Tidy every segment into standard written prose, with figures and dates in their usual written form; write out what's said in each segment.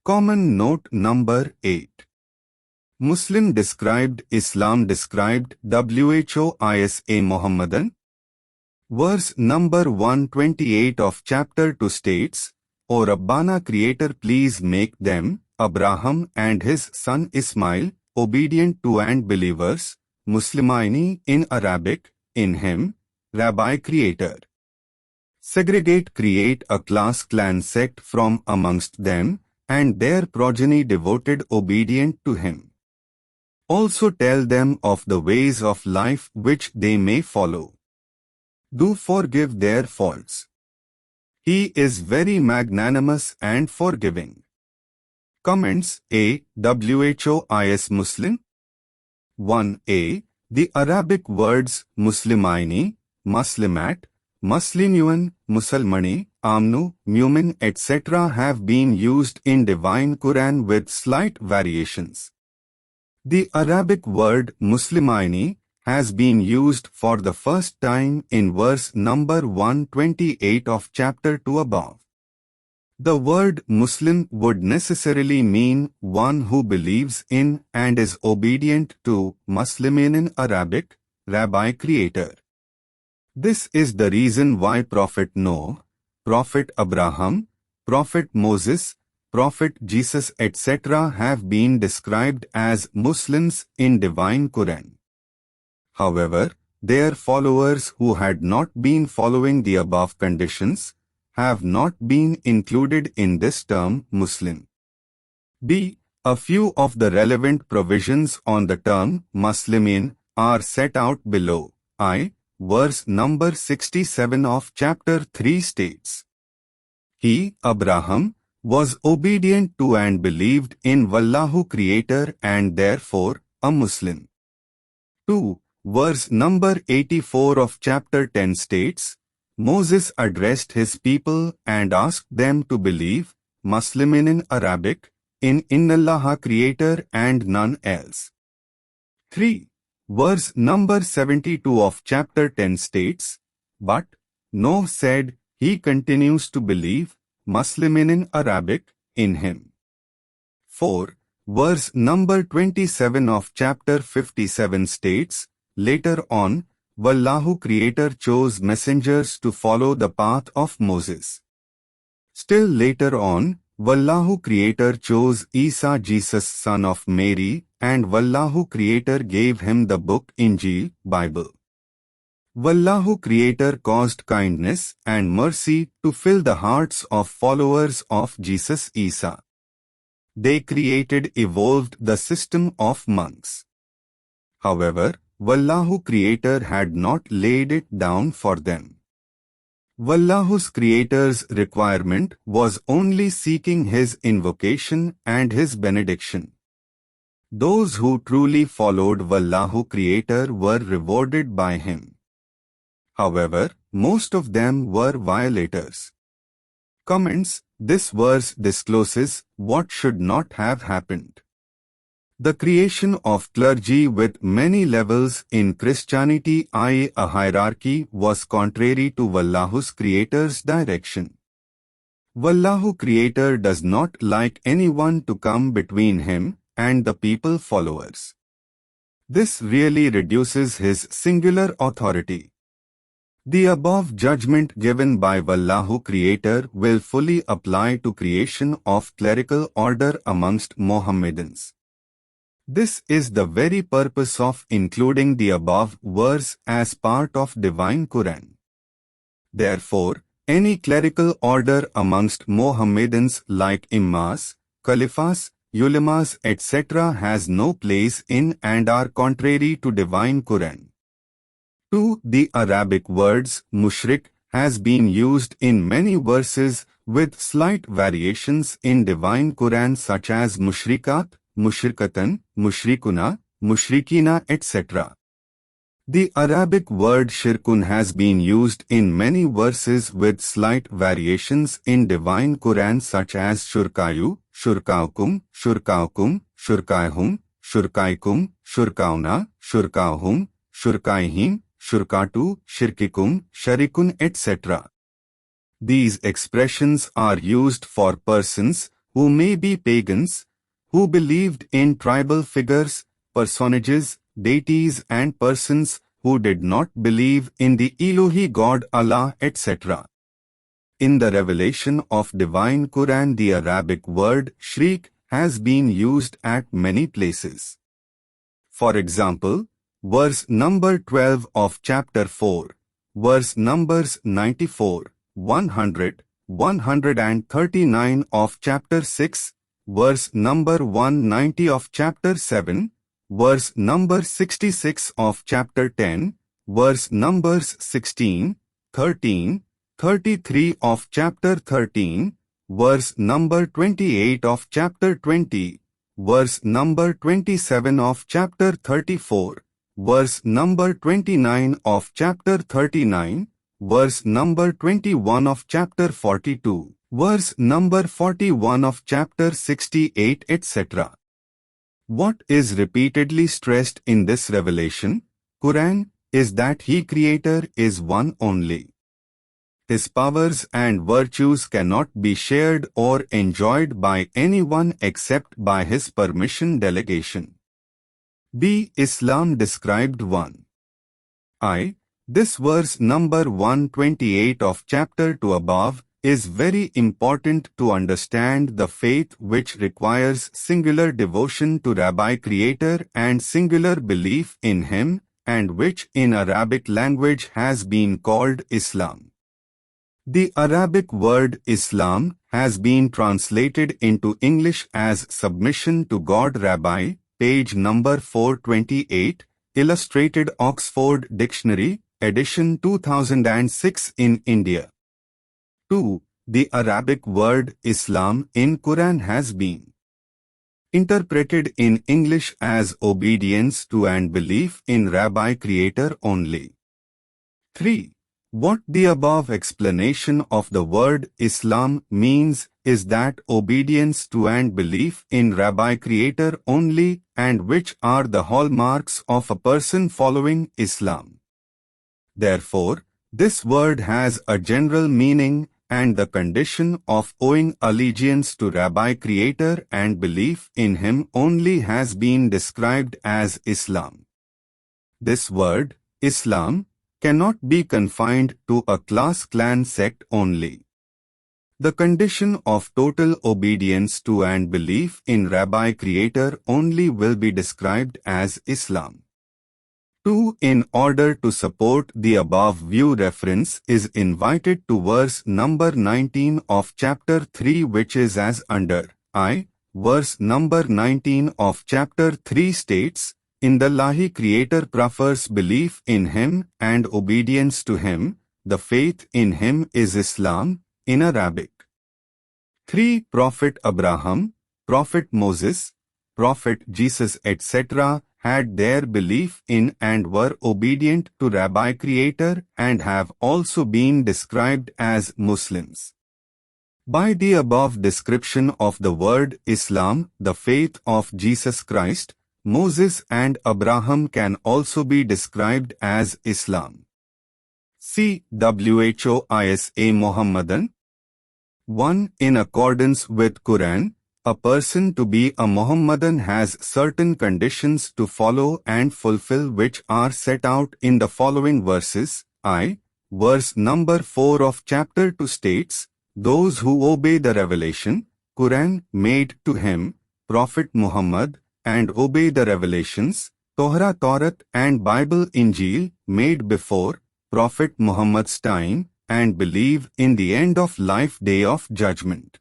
Common note number 8. Muslim described, Islam described, WHOISA Muhammadan. Verse number 128 of chapter 2 states, O Rabbana Creator, please make them, Abraham and his son Ismail, obedient to and believers, Muslimaini in Arabic, in him, Rabbi Creator. Segregate, create a class clan sect from amongst them, and their progeny devoted obedient to him. Also tell them of the ways of life which they may follow. Do forgive their faults. He is very magnanimous and forgiving. Comments. A. WHOIS Muslim. 1a. The Arabic words Muslimaini, Muslimat, Muslimuan, Musalmani, Amnu, Mumin, etc. have been used in Divine Quran with slight variations. The Arabic word Muslimaini has been used for the first time in verse number 128 of chapter 2 above. The word Muslim would necessarily mean one who believes in and is obedient to, Muslimin in Arabic, Rabbi Creator. This is the reason why Prophet Noah, Prophet Abraham, Prophet Moses, Prophet Jesus etc. have been described as Muslims in Divine Quran. However, their followers who had not been following the above conditions have not been included in this term Muslim. B. A few of the relevant provisions on the term Muslimin are set out below. I. Verse number 67 of chapter 3 states, He, Abraham, was obedient to and believed in Wallahu Creator and therefore a Muslim. 2. Verse number 84 of chapter 10 states, Moses addressed his people and asked them to believe, Muslimin in Arabic, in Innallaha Creator and none else. 3. Verse number 72 of chapter 10 states, But Noah said, he continues to believe, Muslimin in Arabic, in him. 4. Verse number 27 of chapter 57 states, Later on, Wallahu Creator chose messengers to follow the path of Moses. Still later on, Wallahu Creator chose Isa Jesus son of Mary, and Wallahu Creator gave him the book Injil, Bible. Wallahu Creator caused kindness and mercy to fill the hearts of followers of Jesus Isa. They evolved the system of monks. However, Wallahu Creator had not laid it down for them. Wallahu's Creator's requirement was only seeking His invocation and His benediction. Those who truly followed Wallahu Creator were rewarded by Him. However, most of them were violators. Comments. This verse discloses what should not have happened. The creation of clergy with many levels in Christianity, i.e. a hierarchy, was contrary to Wallahu's Creator's direction. Wallahu Creator does not like anyone to come between Him and the people followers. This really reduces His singular authority. The above judgment given by Wallahu Creator will fully apply to creation of clerical order amongst Mohammedans. This is the very purpose of including the above verse as part of Divine Quran. Therefore, any clerical order amongst Mohammedans like Imams, Khalifas, Ulemas etc. has no place in and are contrary to Divine Quran. 2. The Arabic words mushrik has been used in many verses with slight variations in Divine Quran such as mushrikat, mushrikatan, mushrikuna, mushrikina etc. The Arabic word shirkun has been used in many verses with slight variations in Divine Quran such as shurkayu, shurkaukum, shurkaukum, shurkaihum, shurkaikum, shurkauna, shurkaihum, shurkaihim, shurkatu, shirkikum, sharikun etc. These expressions are used for persons who may be pagans, who believed in tribal figures, personages, deities and persons who did not believe in the Elohi God Allah, etc. In the revelation of Divine Quran, the Arabic word shriek has been used at many places. For example, verse number 12 of chapter 4, verse numbers 94, 100, 139 of chapter 6, verse number 190 of chapter 7, verse number 66 of chapter 10, verse numbers 16, 13, 33 of chapter 13, verse number 28 of chapter 20, verse number 27 of chapter 34, verse number 29 of chapter 39, verse number 21 of chapter 42, verse number 41 of chapter 68, etc. What is repeatedly stressed in this revelation, Quran, is that He Creator is one only. His powers and virtues cannot be shared or enjoyed by anyone except by His permission delegation. B. Islam described 1. I. This verse number 128 of chapter 2 above is very important to understand the faith which requires singular devotion to Rabbi Creator and singular belief in Him, and which in Arabic language has been called Islam. The Arabic word Islam has been translated into English as submission to God. Rabbi, page number 428, Illustrated Oxford Dictionary, edition 2006 in India. 2. The Arabic word Islam in Quran has been interpreted in English as obedience to and belief in Rabbi Creator only. 3. What the above explanation of the word Islam means is that obedience to and belief in Rabbi Creator only, and which are the hallmarks of a person following Islam. Therefore, this word has a general meaning, and the condition of owing allegiance to Rabbi Creator and belief in Him only has been described as Islam. This word, Islam, cannot be confined to a class, clan, sect only. The condition of total obedience to and belief in Rabbi Creator only will be described as Islam. 2. In order to support the above view, reference is invited to verse number 19 of chapter 3, which is as under. I. Verse number 19 of chapter 3 states, in the Lahi Creator prefers belief in Him and obedience to Him. The faith in Him is Islam, in Arabic. 3. Prophet Abraham, Prophet Moses, Prophet Jesus, etc. had their belief in and were obedient to Rabbi Creator and have also been described as Muslims. By the above description of the word Islam, the faith of Jesus Christ, Moses and Abraham can also be described as Islam. C. WHOISA Mohammedan. 1. In accordance with Quran, a person to be a Mohammedan has certain conditions to follow and fulfill, which are set out in the following verses. I. Verse number 4 of chapter 2 states, those who obey the revelation, Quran, made to him, Prophet Muhammad, and obey the revelations, Torah, and Bible, Injil, made before Prophet Muhammad's time, and believe in the end of life, day of judgment.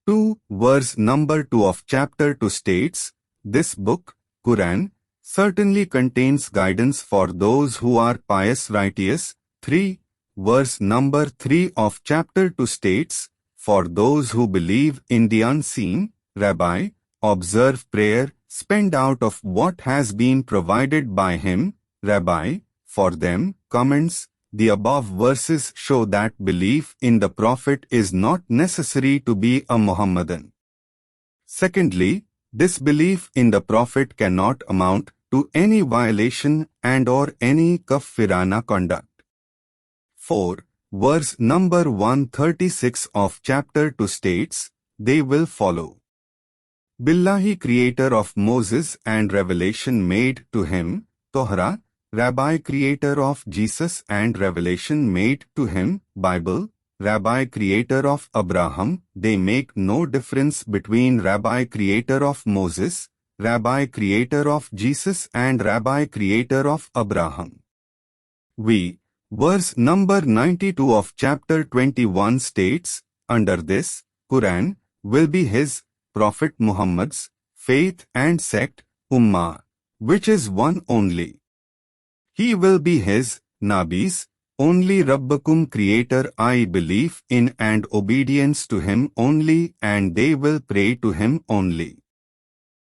2. Verse number 2 of chapter 2 states, this book, Quran, certainly contains guidance for those who are pious, righteous. 3. Verse number 3 of chapter 2 states, for those who believe in the unseen, Rabbi, observe prayer, spend out of what has been provided by Him, Rabbi, for them. Comments. The above verses show that belief in the Prophet is not necessary to be a Mohammedan. Secondly, this belief in the Prophet cannot amount to any violation and or any kaffirana conduct. 4. Verse number 136 of chapter 2 states, they will follow. Billahi, creator of Moses and revelation made to him, Torah, Rabbi, creator of Jesus and revelation made to him, Bible, Rabbi, creator of Abraham. They make no difference between Rabbi, creator of Moses, Rabbi, creator of Jesus and Rabbi, creator of Abraham. Verse number 92 of chapter 21 states, under this, Quran, will be his, Prophet Muhammad's, faith and sect, Ummah, which is one only. He will be his, Nabis, only Rabbakum, creator. I believe in and obedience to him only, and they will pray to him only.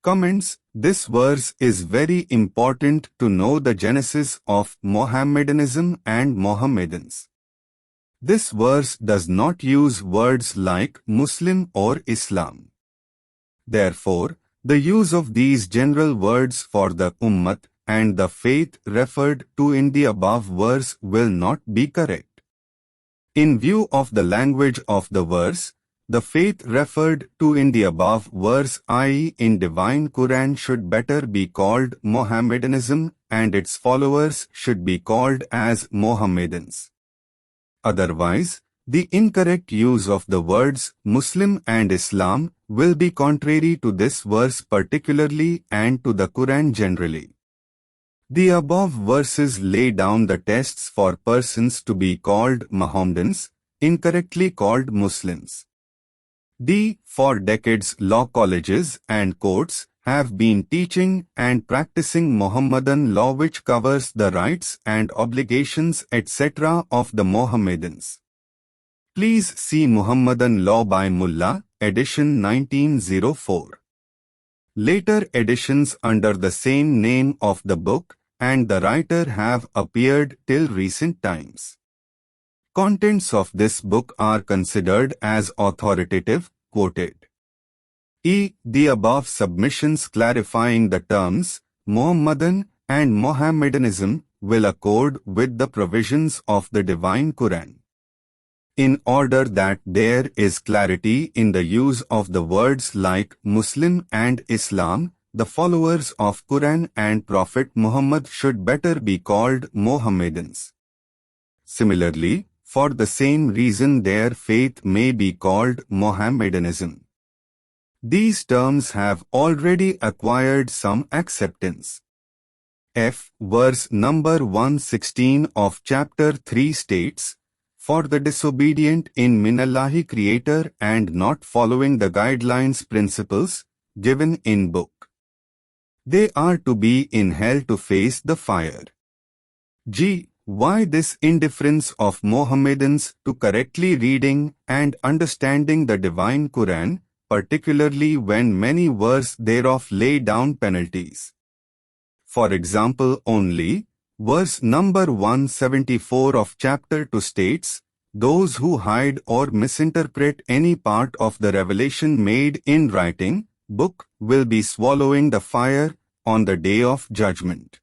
Comments. This verse is very important to know the genesis of Mohammedanism and Mohammedans. This verse does not use words like Muslim or Islam. Therefore, the use of these general words for the Ummat and the faith referred to in the above verse will not be correct. In view of the language of the verse, the faith referred to in the above verse, i.e. in divine Quran, should better be called Mohammedanism and its followers should be called as Mohammedans. Otherwise, the incorrect use of the words Muslim and Islam will be contrary to this verse particularly and to the Quran generally. The above verses lay down the tests for persons to be called Mohammedans, incorrectly called Muslims. For decades, law colleges and courts have been teaching and practicing Mohammedan law, which covers the rights and obligations etc. of the Mohammedans. Please see Muhammadan Law by Mullah, edition 1904. Later editions under the same name of the book and the writer have appeared till recent times. Contents of this book are considered as authoritative, quoted. The above submissions clarifying the terms Mohammedan and Mohammedanism will accord with the provisions of the Divine Quran. In order that there is clarity in the use of the words like Muslim and Islam, the followers of Quran and Prophet Muhammad should better be called Mohammedans. Similarly, for the same reason their faith may be called Mohammedanism. These terms have already acquired some acceptance. Verse number 116 of chapter 3 states, for the disobedient in Minallahi creator and not following the guidelines principles given in book, they are to be in hell to face the fire. Why this indifference of Mohammedans to correctly reading and understanding the Divine Quran, particularly when many verses thereof lay down penalties? For example only, verse number 174 of chapter 2 states, those who hide or misinterpret any part of the revelation made in writing, book, will be swallowing the fire on the day of judgment.